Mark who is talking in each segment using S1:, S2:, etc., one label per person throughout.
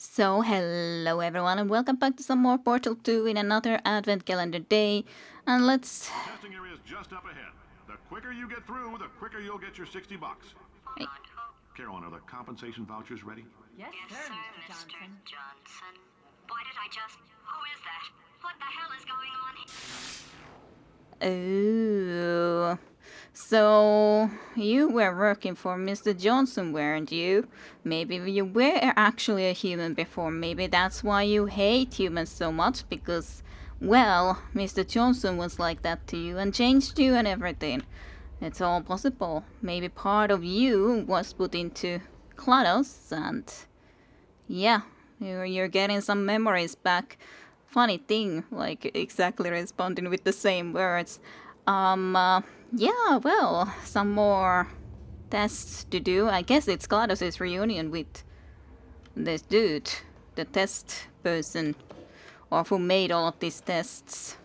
S1: So, hello everyone, and welcome back to some more Portal 2 in another Advent Calendar day. And let's.
S2: Testing area is just up ahead. The quicker you get through, the quicker you'll get your 60 bucks.
S1: Hey,
S2: Carolyn, are the compensation vouchers ready?
S3: Yes,
S4: Yes,
S3: sir,
S4: sir,
S3: Mr.
S4: Mr.
S3: Johnson.
S4: Johnson. Why did I just... Who is that? What the hell is going on?
S1: ooh. So, you were working for Mr. Johnson, weren't you? Maybe you were actually a human before. Maybe that's why you hate humans so much, because, well, Mr. Johnson was like that to you and changed you and everything. It's all possible. Maybe part of you was put into Glados and yeah, you're getting some memories back. Funny thing, like exactly responding with the same words. Yeah, well, some more tests to do. I guess it's Glados' reunion with this dude, the test person, or who made all of these tests.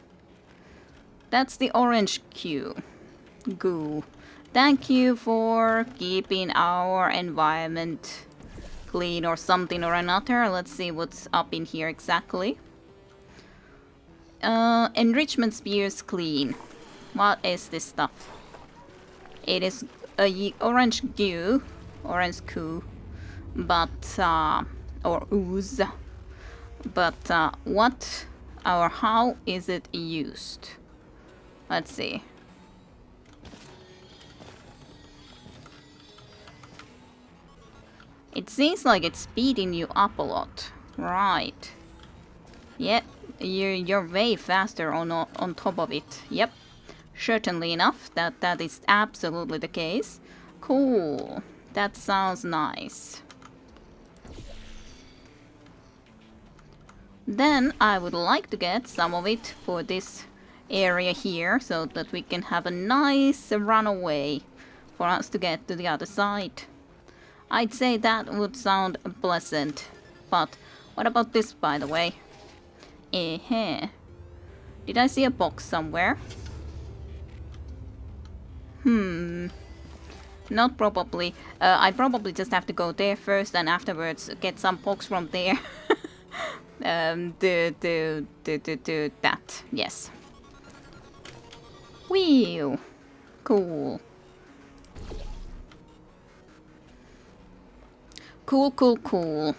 S1: That's the orange Q. Goo. Thank you for keeping our environment clean or something or another. Let's see what's up in here exactly. Enrichment spheres clean. What is this stuff? It is a orange goo, but or ooze. But what or how is it used? Let's see. It seems like it's speeding you up a lot. Right. Yep, you're way faster on top of it. Yep. Certainly enough, that is absolutely the case. Cool. That sounds nice. Then I would like to get some of it for this area here so that we can have a nice runaway for us to get to the other side. I'd say that would sound pleasant. But what about this, by the way? Did I see a box somewhere? Not probably. I probably just have to go there first and afterwards get some box from there. Do that. Yes. Whew. Cool. Cool.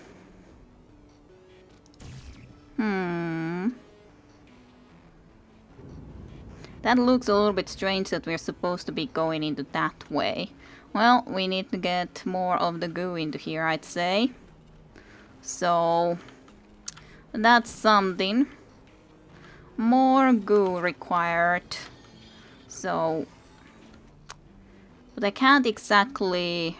S1: That looks a little bit strange that we're supposed to be going into that way. Well, we need to get more of the goo into here, I'd say. So, that's something. More goo required. So, but I can't exactly...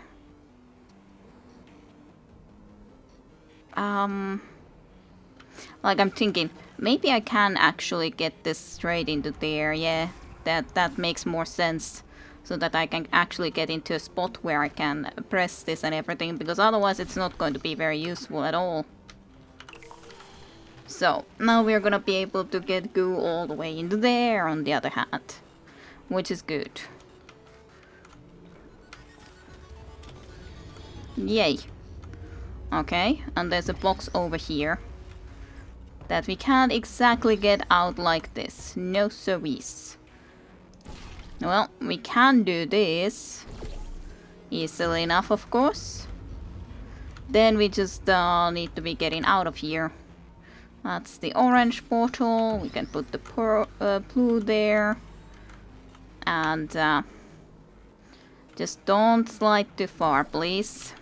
S1: Like I'm thinking, maybe I can actually get this straight into there, yeah. That makes more sense. So that I can actually get into a spot where I can press this and everything, because otherwise it's not going to be very useful at all. So, now we're gonna be able to get goo all the way into there on the other hand. Which is good. Yay. Okay, and there's a box over here that we can't exactly get out like this. No service. Well, we can do this easily enough, of course. Then we just need to be getting out of here. That's the orange portal. We can put the blue there. And just don't slide too far, please.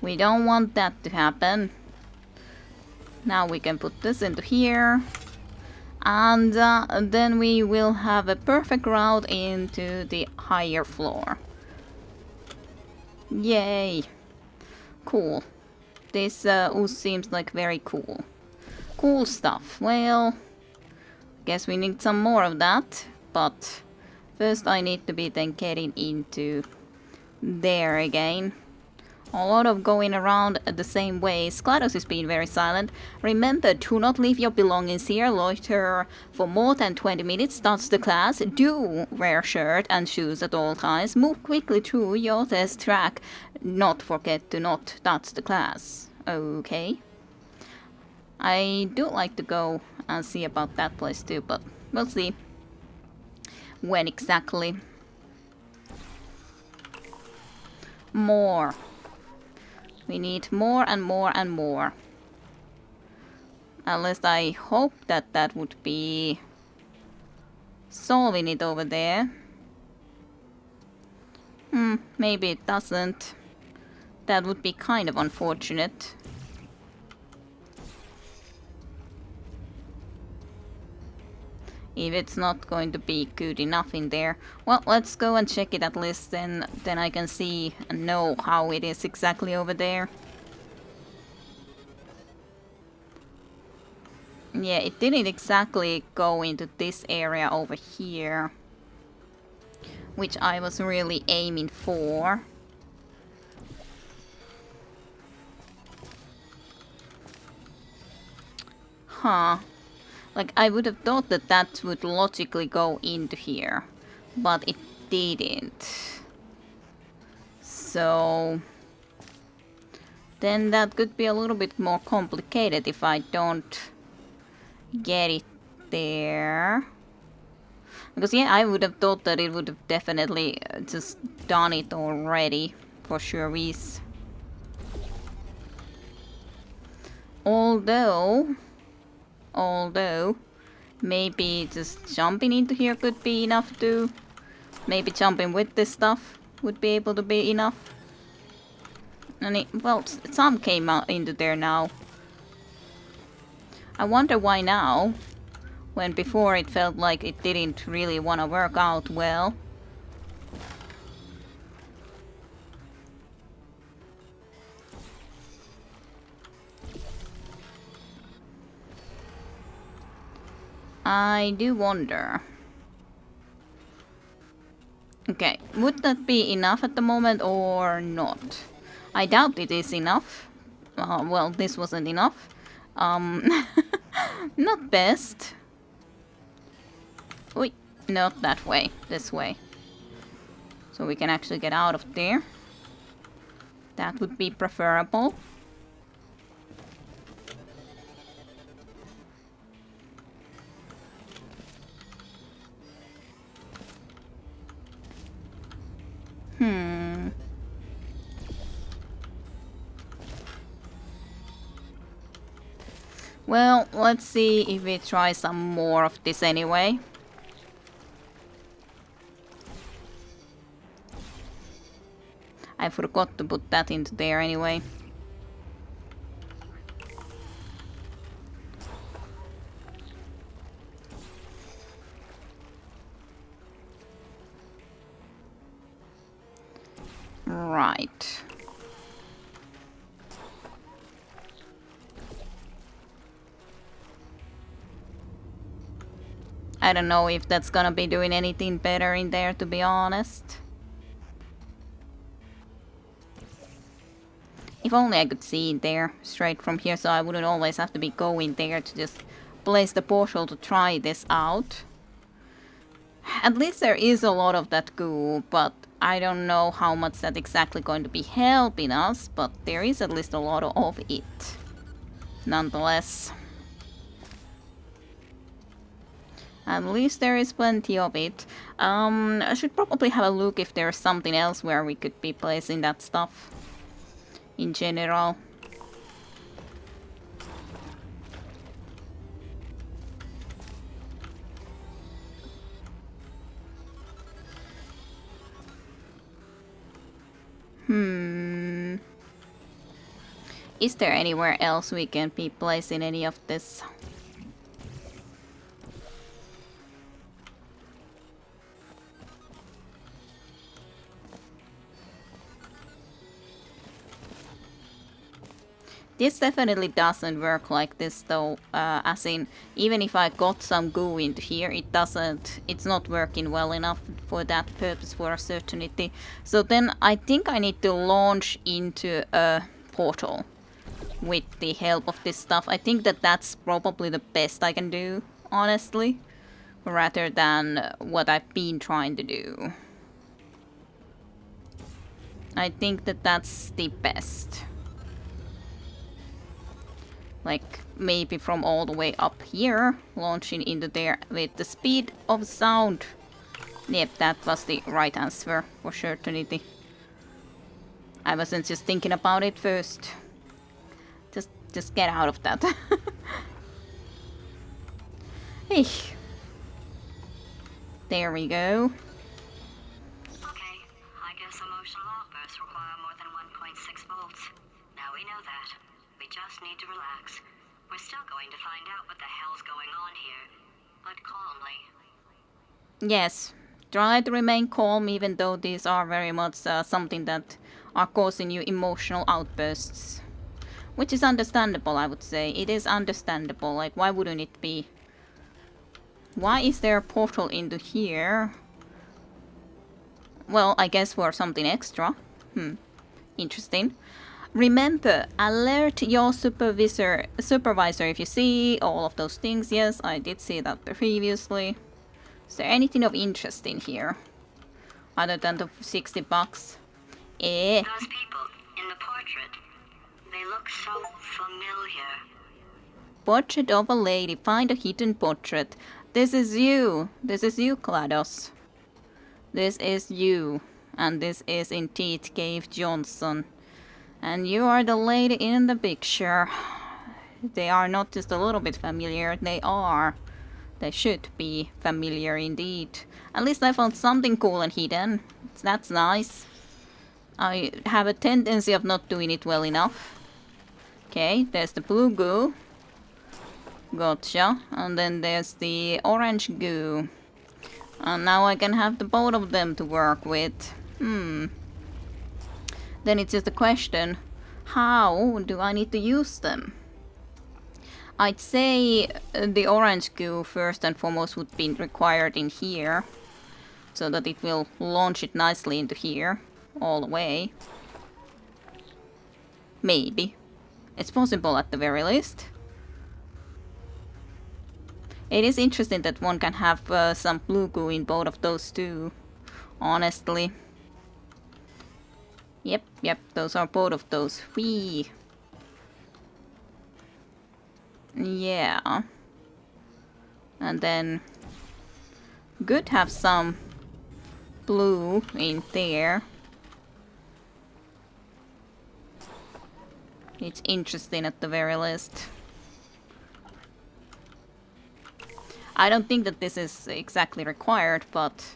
S1: We don't want that to happen. Now we can put this into here. And then we will have a perfect route into the higher floor. Yay! Cool. This ooze seems like very cool. Cool stuff. Well, guess we need some more of that. But first I need to be then getting into there again. A lot of going around the same ways. Glados is being very silent. Remember, do not leave your belongings here. Loiter for more than 20 minutes. That's the class. Do wear shirt and shoes at all times. Move quickly through your test track. Not forget to not. That's the class. Okay. I do like to go and see about that place too, but we'll see. When exactly. More. We need more and more and more. At least I hope that that would be solving it over there. Maybe it doesn't. That would be kind of unfortunate. If it's not going to be good enough in there. Well, let's go and check it at least, then I can see and know how it is exactly over there. Yeah, it didn't exactly go into this area over here, which I was really aiming for. Huh. Like, I would have thought that that would logically go into here, but it didn't. So then that could be a little bit more complicated if I don't get it there. Because yeah, I would have thought that it would have definitely just done it already, for sure is. Although, maybe just jumping into here could be enough too. Maybe jumping with this stuff would be able to be enough. And it, well, some came out into there now. I wonder why now, when before it felt like it didn't really want to work out well. I do wonder. Okay, would that be enough at the moment or not? I doubt it is enough. Well, this wasn't enough. Not best. Wait, not that way, this way. So we can actually get out of there. That would be preferable. Well, let's see if we try some more of this anyway. I forgot to put that into there anyway. Right. I don't know if that's gonna be doing anything better in there, to be honest. If only I could see in there straight from here, so I wouldn't always have to be going there to just place the portal to try this out. At least there is a lot of that goo, but I don't know how much that's exactly going to be helping us, but there is at least a lot of it. Nonetheless. At least there is plenty of it. I should probably have a look if there's something else where we could be placing that stuff. In general. Is there anywhere else we can be placing any of this? This definitely doesn't work like this though, as in, even if I got some goo into here, it's not working well enough for that purpose for a certainty. So then I think I need to launch into a portal with the help of this stuff. I think that that's probably the best I can do, honestly, rather than what I've been trying to do. I think that that's the best. Like, maybe from all the way up here, launching into there with the speed of sound. Yep, that was the right answer for certainty. I wasn't just thinking about it first. Just get out of that. Hey. There we go.
S4: Okay, I guess emotional outbursts require more than 1.6 volts. Now we know that. We just need to relax. We're still going to find out what the hell's going on here, but calmly.
S1: Yes, try to remain calm even though these are very much something that are causing you emotional outbursts. Which is understandable, I would say. It is understandable. Like, why wouldn't it be? Why is there a portal into here? Well, I guess for something extra. Interesting. Remember, alert your supervisor if you see all of those things. Yes, I did see that previously. Is there anything of interest in here? Other than the 60 bucks?
S4: Those people in the portrait, they look so familiar.
S1: Portrait of a lady. Find a hidden portrait. This is you. This is you, Glados. This is you. And this is indeed Cave Johnson. And you are the lady in the picture. They are not just a little bit familiar. They are. They should be familiar indeed. At least I found something cool and hidden. That's nice. I have a tendency of not doing it well enough. Okay, there's the blue goo. Gotcha. And then there's the orange goo. And now I can have the both of them to work with. Then it's just a question, how do I need to use them? I'd say the orange goo first and foremost would be required in here. So that it will launch it nicely into here. All the way. Maybe. It's possible at the very least. It is interesting that one can have some blue goo in both of those too. Honestly. Yep, those are both of those. Whee! Yeah. And then... good have some blue in there. It's interesting at the very least. I don't think that this is exactly required, but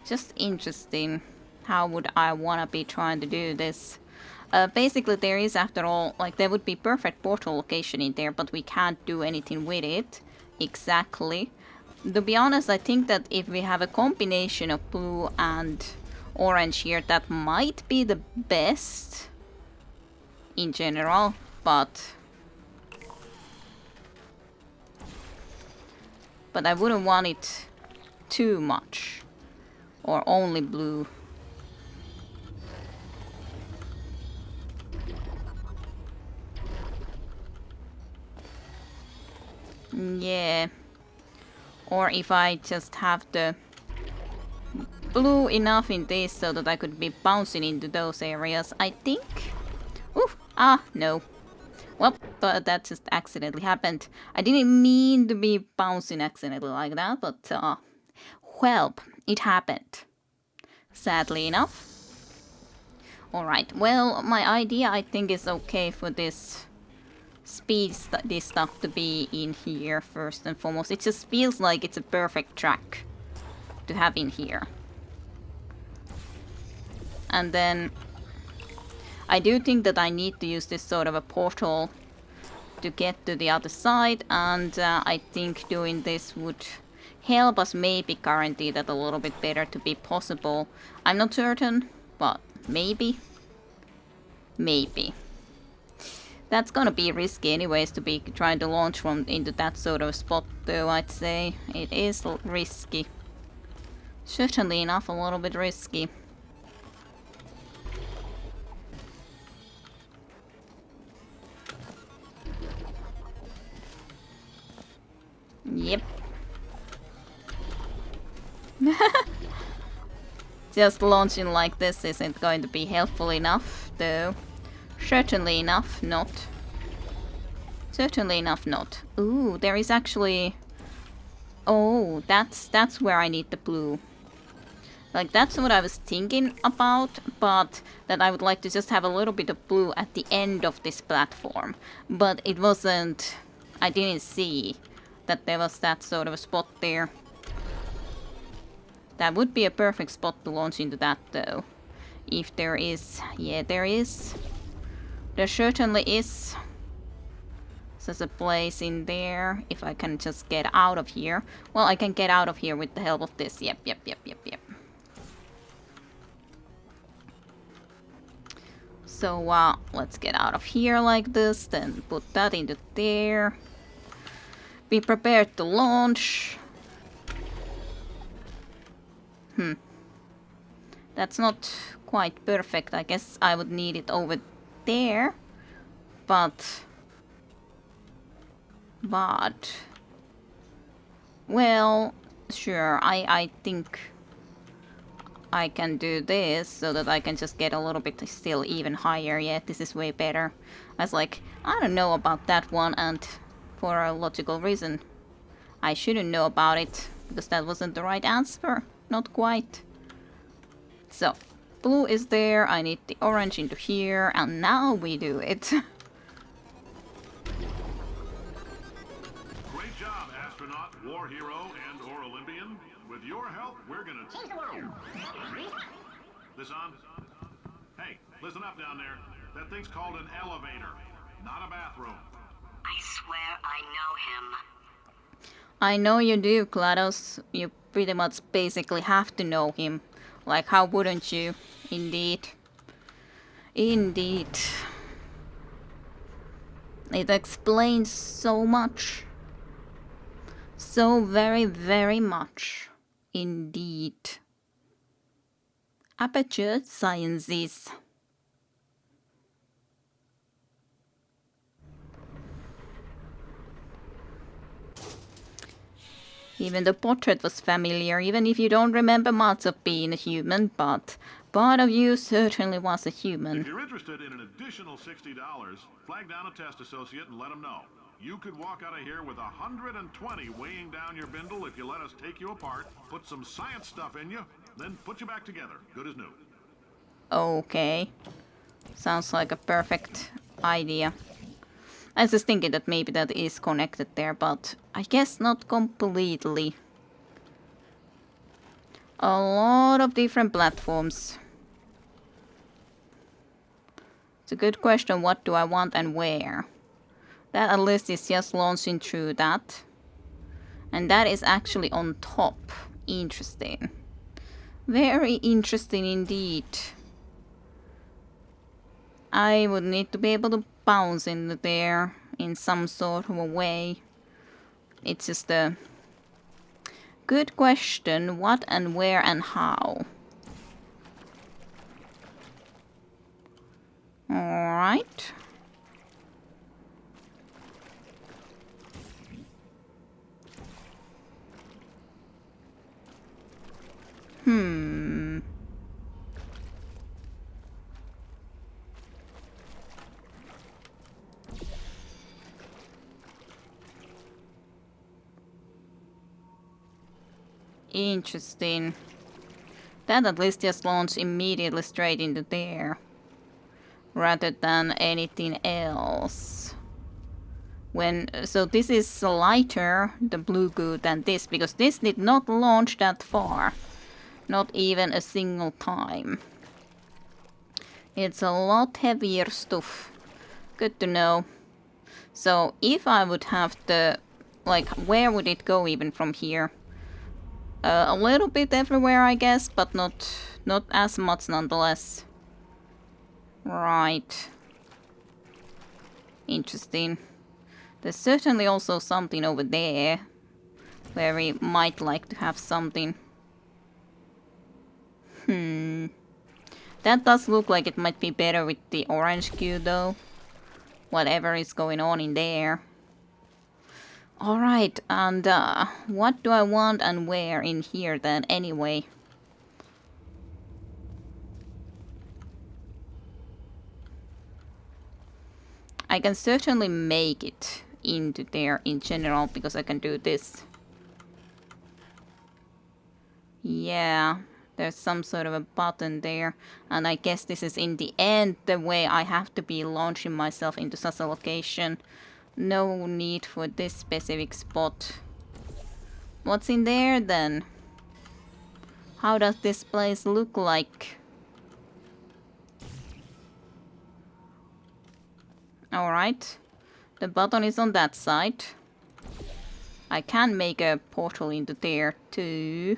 S1: just interesting. How would I wanna be trying to do this? Basically there is, after all, like there would be perfect portal location in there, but we can't do anything with it. Exactly. To be honest, I think that if we have a combination of blue and orange here, that might be the best in general, but I wouldn't want it too much, or only blue. Yeah. Or if I just have the blue enough in this so that I could be bouncing into those areas, I think. Oof! Ah, no. Well, that just accidentally happened. I didn't mean to be bouncing accidentally like that, but well, it happened. Sadly enough. Alright, well, my idea I think is okay for this this stuff to be in here first and foremost. It just feels like it's a perfect track to have in here. And then I do think that I need to use this sort of a portal to get to the other side, and I think doing this would help us maybe guarantee that a little bit better to be possible. I'm not certain, but maybe. Maybe. That's gonna be risky anyways to be trying to launch from into that sort of spot though, I'd say. It is risky. Certainly enough, a little bit risky. Yep. Just launching like this isn't going to be helpful enough, though. Certainly enough, not. Certainly enough, not. Ooh, there is actually... Oh, that's where I need the blue. Like, that's what I was thinking about, but that I would like to just have a little bit of blue at the end of this platform. But it wasn't... I didn't see that there was that sort of a spot there. That would be a perfect spot to launch into that, though. If there is... Yeah, there is. There certainly is. There's a place in there. If I can just get out of here. Well, I can get out of here with the help of this. Yep. So, let's get out of here like this. Then put that into there. Be prepared to launch. That's not quite perfect. I guess I would need it over there. But... Well, sure, I think I can do this so that I can just get a little bit still even higher. Yeah, this is way better. I was like, I don't know about that one, and for a logical reason, I shouldn't know about it, because that wasn't the right answer. Not quite. So, blue is there, I need the orange into here, and now we do it.
S2: Great job, astronaut, war hero, and/or Olympian. With your help, we're gonna change the world. This on? Hey, listen up down there. That thing's called an elevator, not a bathroom.
S4: I swear I know him.
S1: I know you do, Glados. You pretty much basically have to know him. Like, how wouldn't you? Indeed. Indeed. It explains so much. So very, very much. Indeed. Aperture Sciences. Even the portrait was familiar, even if you don't remember much of being a human, but part of you certainly was a human.
S2: If you're interested in an additional $60, flag down a test associate and let them know. You could walk out of here with 120 weighing down your bindle if you let us take you apart, put some science stuff in you, then put you back together, good as new.
S1: Okay. Sounds like a perfect idea. I was just thinking that maybe that is connected there, but I guess not completely. A lot of different platforms. It's a good question, what do I want and where? That at least is just launching through that. And that is actually on top. Interesting. Very interesting indeed. I would need to be able to bounce in there in some sort of a way. It's just a good question, what and where and how. Alright. Interesting. That at least just launched immediately straight into there. Rather than anything else. So this is lighter, the blue goo, than this, because this did not launch that far. Not even a single time. It's a lot heavier stuff. Good to know. So if I would have the... Like, where would it go even from here? A little bit everywhere, I guess, but not as much nonetheless. Right. Interesting. There's certainly also something over there where we might like to have something. That does look like it might be better with the orange cue though. Whatever is going on in there. Alright, and what do I want and where in here then anyway? I can certainly make it into there in general because I can do this. Yeah, there's some sort of a button there, and I guess this is in the end the way I have to be launching myself into such a location. No need for this specific spot. What's in there then? How does this place look like? Alright, the button is on that side. I can make a portal into there too.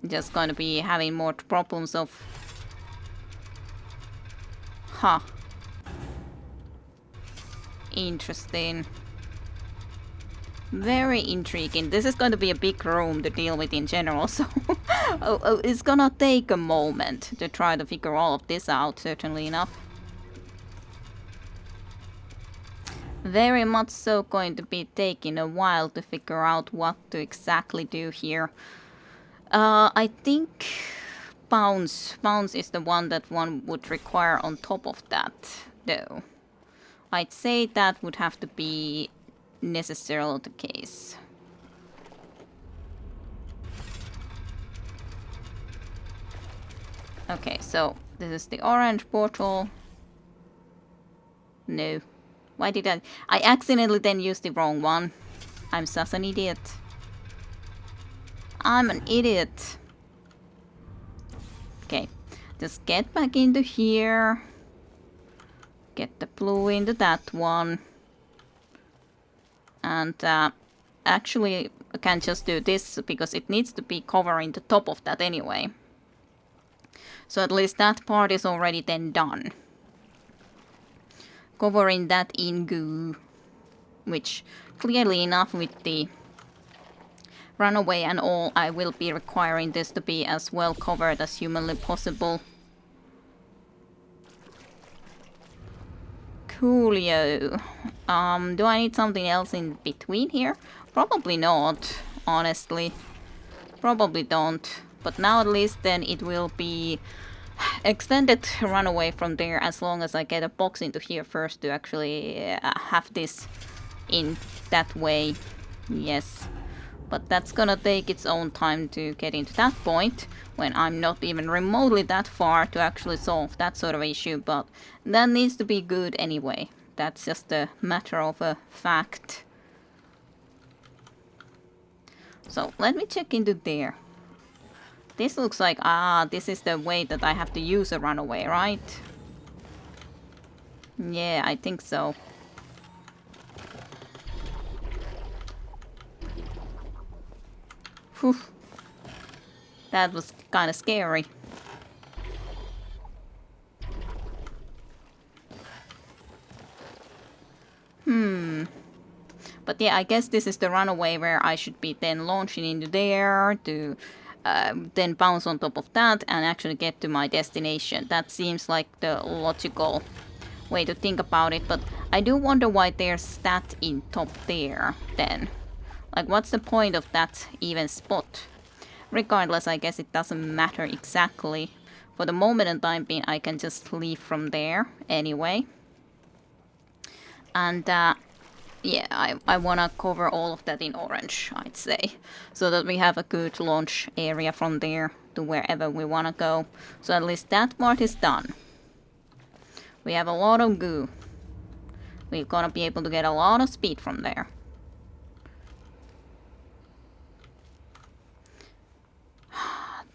S1: Just gonna be having more problems of... Huh. Interesting. Very intriguing. This is going to be a big room to deal with in general, so... it's gonna take a moment to try to figure all of this out, certainly enough. Very much so going to be taking a while to figure out what to exactly do here. I think bounce is the one that one would require on top of that, though. I'd say that would have to be necessarily the case. Okay, so this is the orange portal. No. Why did I accidentally then used the wrong one. I'm such an idiot. I'm an idiot. Okay, just get back into here. Get the blue into that one. And actually I can just do this because it needs to be covering the top of that anyway. So at least that part is already then done. Covering that in goo, which clearly enough with the runaway and all, I will be requiring this to be as well covered as humanly possible. Coolio. Do I need something else in between here? Probably not, honestly. Probably don't. But now at least then it will be extended runaway from there as long as I get a box into here first to actually have this in that way. Yes. But that's gonna take its own time to get into that point when I'm not even remotely that far to actually solve that sort of issue, but that needs to be good anyway. That's just a matter of a fact. So let me check into there. This looks like, this is the way that I have to use a runaway, right? Yeah, I think so. Whew. That was kind of scary. But yeah, I guess this is the runaway where I should be then launching into there to then bounce on top of that and actually get to my destination. That seems like the logical way to think about it, but I do wonder why there's that in top there then. Like, what's the point of that even spot? Regardless, I guess it doesn't matter exactly. For the moment and time being, I can just leave from there anyway. And yeah, I wanna cover all of that in orange, I'd say. So that we have a good launch area from there to wherever we wanna go. So at least that part is done. We have a lot of goo. We're gonna be able to get a lot of speed from there.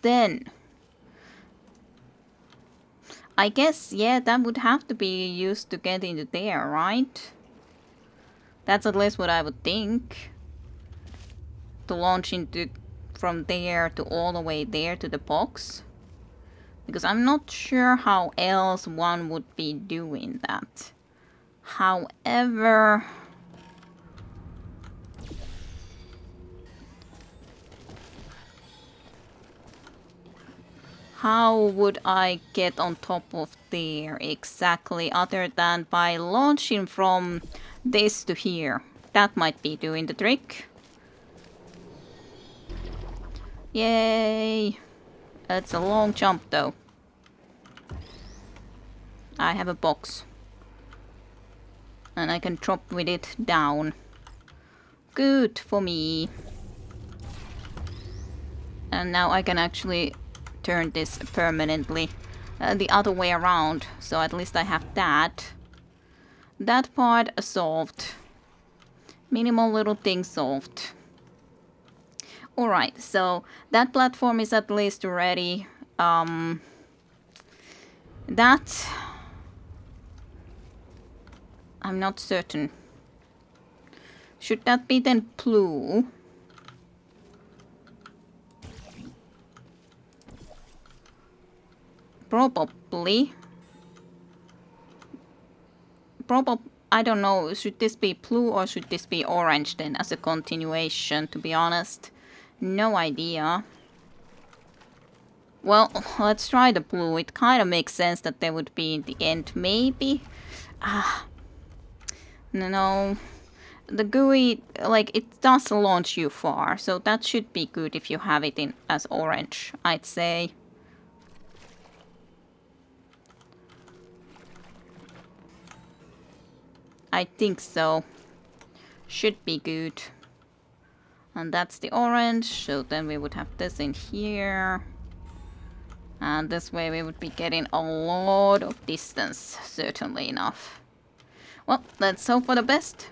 S1: Then I guess, yeah, that would have to be used to get into there, right? That's at least what I would think. To launch into from there to all the way there to the box. Because I'm not sure how else one would be doing that. However... How would I get on top of there exactly, other than by launching from this to here? That might be doing the trick. Yay! It's a long jump though. I have a box. And I can drop with it down. Good for me. And now I can actually turn this permanently the other way around. So at least I have that. That part solved. Minimal little thing solved. Alright, so that platform is at least ready. That... I'm not certain. Should that be then blue? Probably. I don't know, should this be blue or should this be orange then as a continuation, to be honest? No idea. Well, let's try the blue. It kind of makes sense that they would be in the end, maybe? No. The GUI, like, it does launch you far, so that should be good if you have it in as orange, I'd say. I think so. Should be good. And that's the orange, so then we would have this in here. And this way we would be getting a lot of distance, certainly enough. Well, let's hope for the best.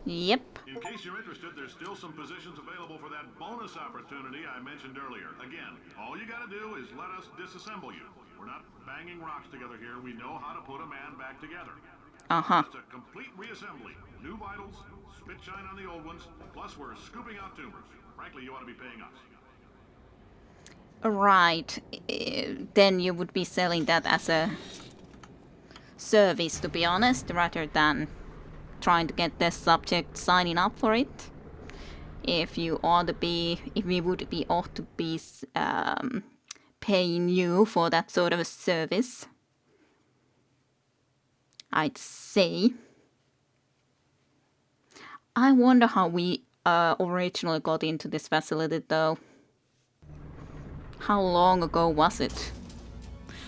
S1: Yep.
S2: In case you're interested, there's still some positions available for that bonus opportunity I mentioned earlier. Again, all you gotta do is let us disassemble you. We're not banging rocks together here. We know how to put a man back together.
S1: Uh-huh.
S2: It's a complete reassembly. New vitals, spit shine on the old ones, plus we're scooping out tumors. Frankly, you ought to be paying us.
S1: Right. Then you would be selling that as a service, to be honest, rather than trying to get the subject signing up for it. If we would be ought to be paying you for that sort of a service, I'd say. I wonder how we originally got into this facility though. How long ago was it?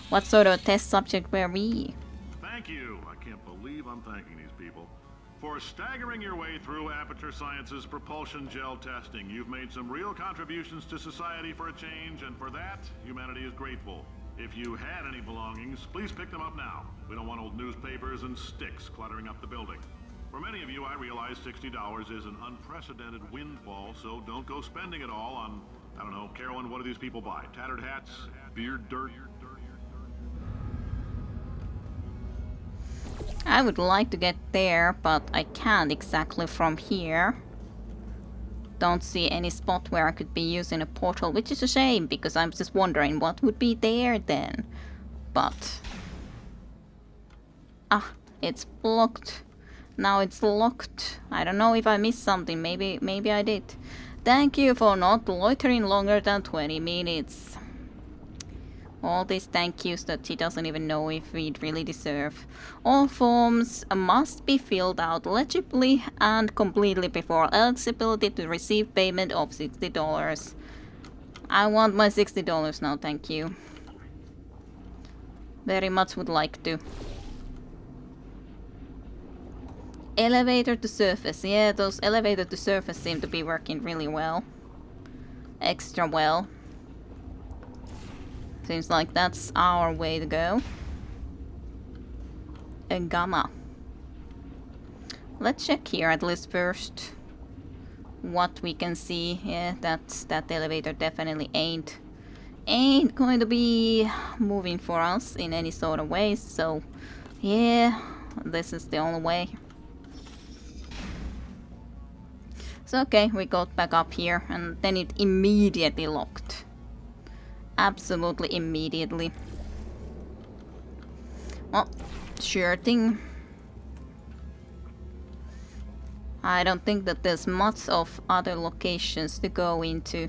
S1: What sort of a test subject were we?
S2: Thank you. I can't believe I'm thanking these people. For staggering your way through Aperture Science's propulsion gel testing, you've made some real contributions to society for a change, and for that, humanity is grateful. If you had any belongings, please pick them up now. We don't want old newspapers and sticks cluttering up the building. For many of you, I realize $60 is an unprecedented windfall, so don't go spending it all on, I don't know, Carolyn, what do these people buy? Tattered hats? Beard dirt?
S1: I would like to get there, but I can't exactly from here. Don't see any spot where I could be using a portal, which is a shame, because I'm just wondering what would be there then. But... ah, it's blocked. Now it's locked. I don't know if I missed something, maybe I did. Thank you for not loitering longer than 20 minutes. All these thank yous that he doesn't even know if we'd really deserve. All forms must be filled out legibly and completely before eligibility to receive payment of $60. I want my $60 now, thank you. Very much would like to. Elevator to surface. Yeah, those elevator to surface seem to be working really well. Extra well. Seems like that's our way to go. A gamma. Let's check here at least first what we can see. Yeah, that elevator definitely ain't going to be moving for us in any sort of way. So yeah, this is the only way. So okay, we got back up here and then it immediately locked. Absolutely immediately. Well, sure thing. I don't think that there's much of other locations to go into.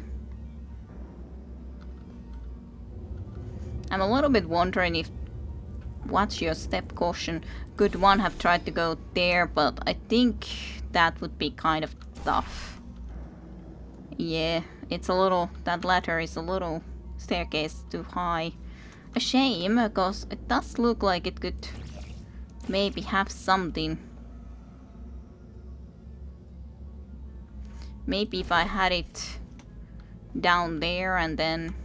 S1: I'm a little bit wondering if watch your step caution. Could one have tried to go there, but I think that would be kind of tough. Yeah, it's a little, that ladder is a little staircase too high. A shame, because it does look like it could maybe have something. Maybe if I had it down there and then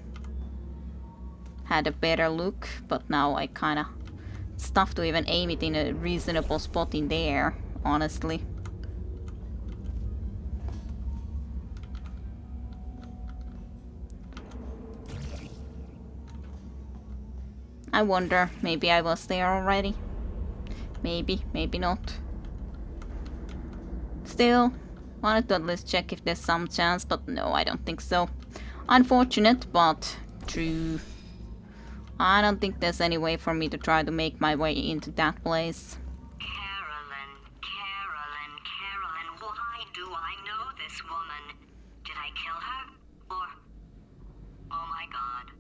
S1: had a better look, but now I kinda... It's tough to even aim it in a reasonable spot in there, honestly. I wonder, maybe I was there already. Maybe, maybe not. Still, wanted to at least check if there's some chance, but no, I don't think so. Unfortunate, but true. I don't think there's any way for me to try to make my way into that place.
S4: Carolyn, why do I know this woman? Did I kill her? Or... Oh my god.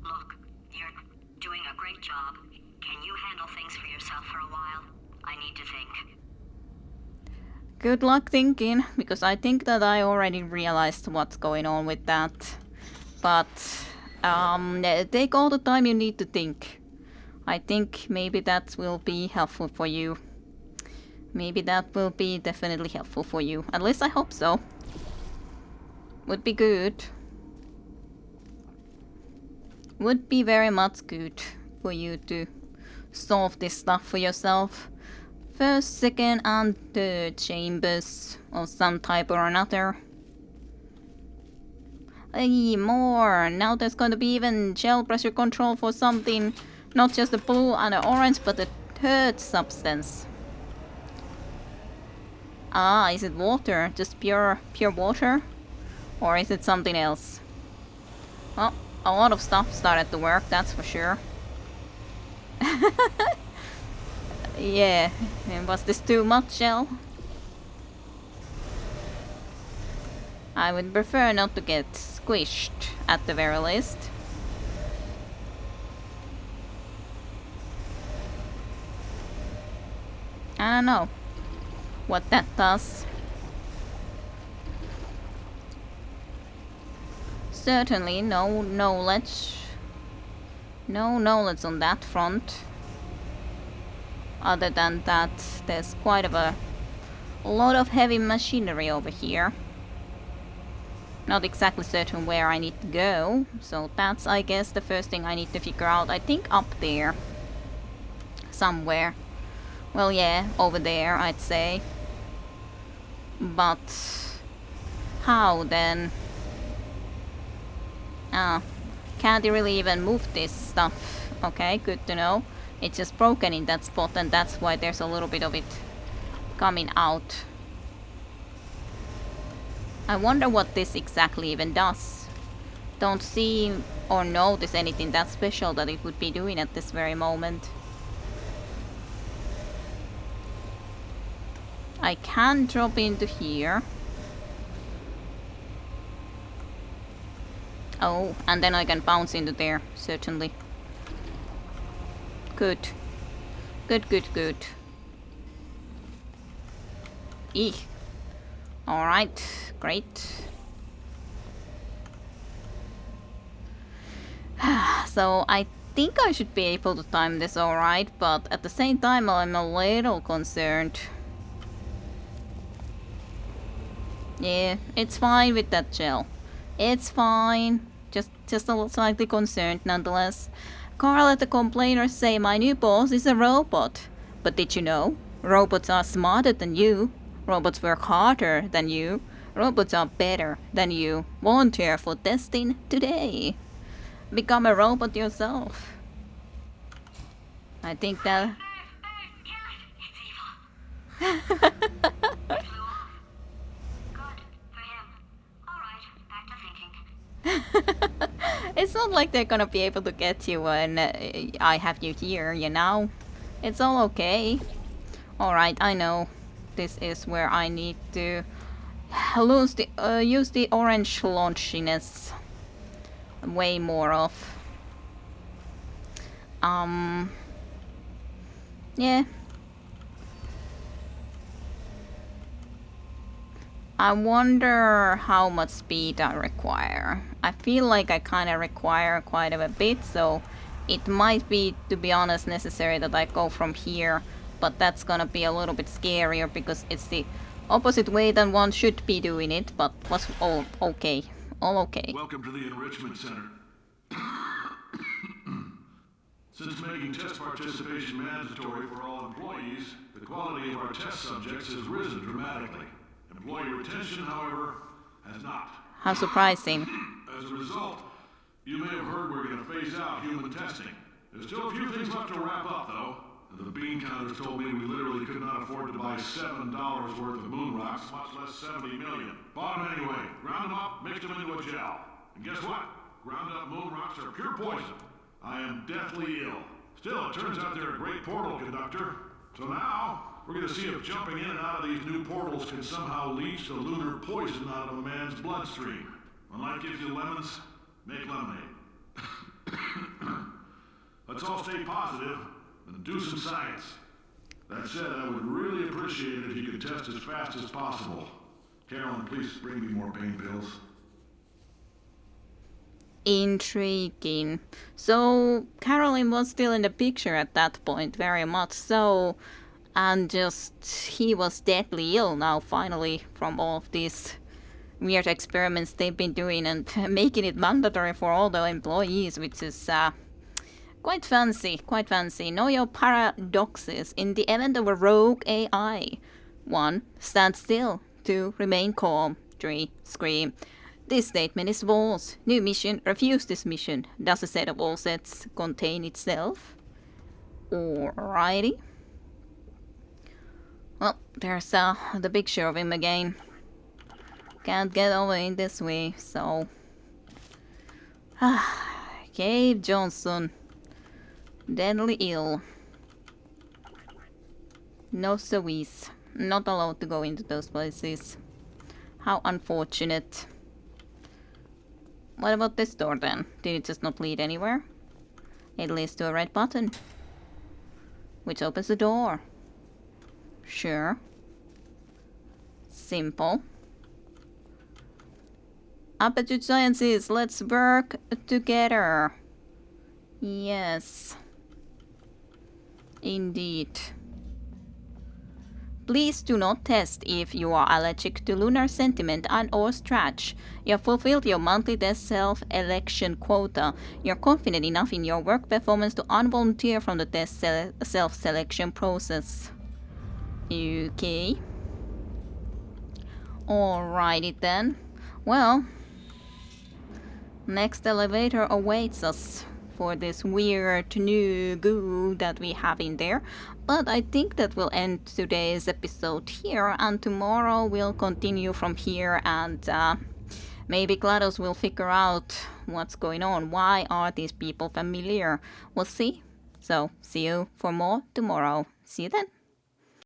S4: Look, you're doing a great job. Can you handle things for yourself for a while? I need to think.
S1: Good luck thinking, because I think that I already realized what's going on with that. But, take all the time you need to think. I think maybe that will be helpful for you. Maybe that will be definitely helpful for you. At least I hope so. Would be good. Would be very much good for you to solve this stuff for yourself. First, second, and third chambers of some type or another. Hey, more! Now there's going to be even gel pressure control for something. Not just the blue and the orange, but the third substance. Ah, is it water? Just pure water? Or is it something else? Well, a lot of stuff started to work, that's for sure. Yeah, and was this too much gel? I would prefer not to get squished, at the very least. I don't know what that does. Certainly no knowledge. No knowledge on that front. Other than that, there's quite a lot of heavy machinery over here. Not exactly certain where I need to go, so that's, I guess, the first thing I need to figure out. I think up there. Somewhere. Well, yeah, over there, I'd say. But how then? Ah, can't really even move this stuff. Okay, good to know. It's just broken in that spot, and that's why there's a little bit of it coming out. I wonder what this exactly even does. Don't see or notice anything that special that it would be doing at this very moment. I can drop into here. Oh, and then I can bounce into there, certainly. Good. Good. Eek. Alright, great. So I think I should be able to time this alright, but at the same time I'm a little concerned. Yeah, it's fine with that gel. It's fine. Just a little slightly concerned nonetheless. Carl let the complainers say my new boss is a robot. But did you know? Robots are smarter than you. Robots work harder than you. Robots are better than you. Volunteer for testing today. Become a robot yourself. I think that...
S4: It's evil. It flew off. Good for him. Alright, back to thinking.
S1: It's not like they're gonna be able to get you when I have you here, you know? It's all okay. Alright, I know. This is where I need to use the orange launchiness way more of. Yeah. I wonder how much speed I require. I feel like I kind of require quite a bit, so it might be, to be honest, necessary that I go from here, but that's gonna be a little bit scarier because it's the opposite way than one should be doing it, but was all okay. All okay.
S2: Welcome to the Enrichment Center. Since making test participation mandatory for all employees, the quality of our test subjects has risen dramatically. Employee retention, however, has not.
S1: How surprising.
S2: As a result, you may have heard we're going to phase out human testing. There's still a few things left to wrap up, though. The bean counters told me we literally could not afford to buy $7 worth of moon rocks, much less 70 million. Bought them anyway, ground them up, mixed them into a gel. And guess what? Ground up moon rocks are pure poison. I am deathly ill. Still, it turns out they're a great portal conductor. So now, we're going to see if jumping in and out of these new portals can somehow leach the lunar poison out of a man's bloodstream. When life gives you lemons, make lemonade. Let's all stay positive and do some science. That said, I would really appreciate it if you could test as fast as possible. Carolyn, please bring me more pain pills.
S1: Intriguing. So Caroline was still in the picture at that point, very much so, and just he was deadly ill now finally from all of these weird experiments they've been doing and making it mandatory for all the employees, which is quite fancy, quite fancy. Know your paradoxes. In the event of a rogue AI, 1. Stand still. 2. Remain calm. 3. Scream. This statement is false. New mission. Refuse this mission. Does a set of all sets contain itself? Alrighty. Well, there's the picture of him again. Can't get away this way, so... Cave Johnson. Deadly ill. No service. Not allowed to go into those places. How unfortunate. What about this door then? Did it just not lead anywhere? It leads to a red button, which opens the door. Sure. Simple. Aptitude Sciences, let's work together. Yes. Indeed. Please do not test if you are allergic to lunar sentiment and or scratch. You have fulfilled your monthly test self-election quota. You're confident enough in your work performance to unvolunteer from the test self-selection process. Okay. Alrighty then. Well, next elevator awaits us for this weird new goo that we have in there. But I think that will end today's episode here, and tomorrow we'll continue from here, and maybe Glados will figure out what's going on. Why are these people familiar? We'll see. So, see you for more tomorrow. See you then.